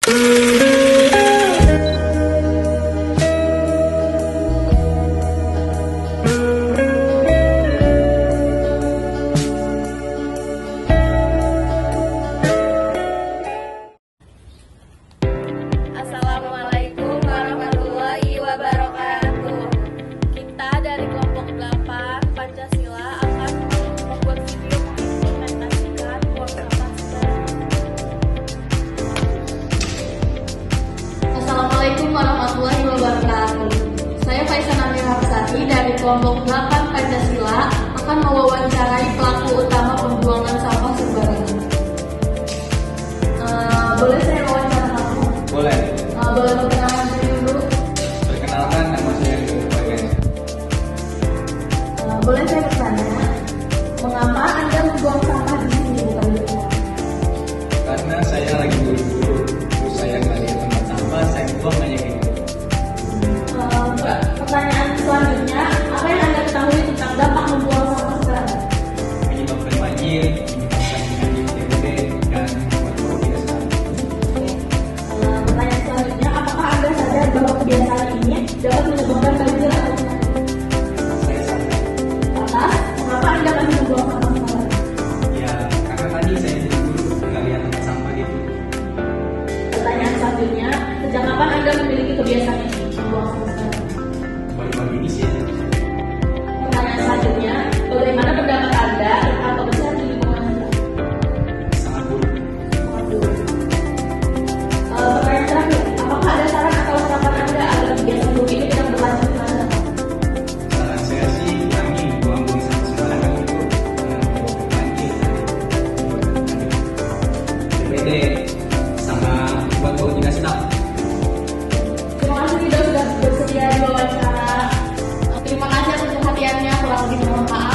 Assalamualaikum warahmatullahi wabarakatuh. Kita dari kelompok 8 Pancasila akan membuat video mengimplementasikan buang sampah sembarangan. Assalamualaikum warahmatullahi wabarakatuh. Saya Faisal Amir Hapsati dari kelompok 8 Pancasila akan mewawancarai pelaku utama pembuangan sampah sembarangan. Boleh saya wawancara kamu? Boleh. Boleh perkenalan diri dulu? Perkenalkan, nama saya Rio Bagas. Boleh saya bertanya, mengapa Anda membuang sampah di sini bukan di rumah? Karena saya lagi buru-buru, terus saya nggak lihat tempat sampah, saya buang aja gitu. Pertanyaan selanjutnya, apa yang Anda ketahui tentang dampak membuang sampah sembarangan? Menyebabkan banjir, menyebabkan penyakit TBC, dan membuat tidak sehat. Pertanyaan selanjutnya, apakah Anda sadar bahwa kebiasaan ini dapat menyebabkan banjir atau penyakit? Saya sadar. Lantas, mengapa Anda masih membuang sampah sembarangan? Ya, karena tadi saya buru-buru, nggak lihat tempat sampah gitu. Pertanyaan selanjutnya, sejak kapan Anda memiliki kebiasaan ini membuang sampah sembarangan? Baru-baru ini sih, Pertanyaan selanjutnya, bagaimana pendapat Anda tentang kebersihan di lingkungan Anda? sangat buruk. Pertanyaan terakhir, apakah ada saran atau harapan Anda agar kebiasaan buruk ini tidak berlanjut di masa depan? Saran saya sih, kurangi buang-buang sampah sembarangan itu, karena menyebabkan banjir dan menyebabkan TBC, sama buat bau tidak sedap. Terima kasih sudah bersedia di wawancara. Terima kasih atas perhatiannya. Kurang lebih mohon maaf.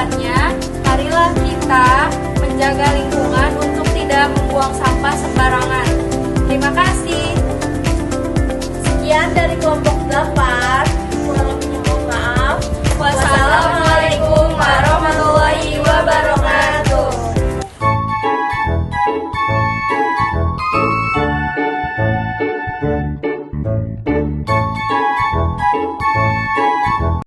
kesimpulannya, marilah kita menjaga lingkungan untuk tidak membuang sampah sembarangan. Terima kasih. Sekian dari kelompok 8. Kurang lebihnya mohon maaf. Wassalamualaikum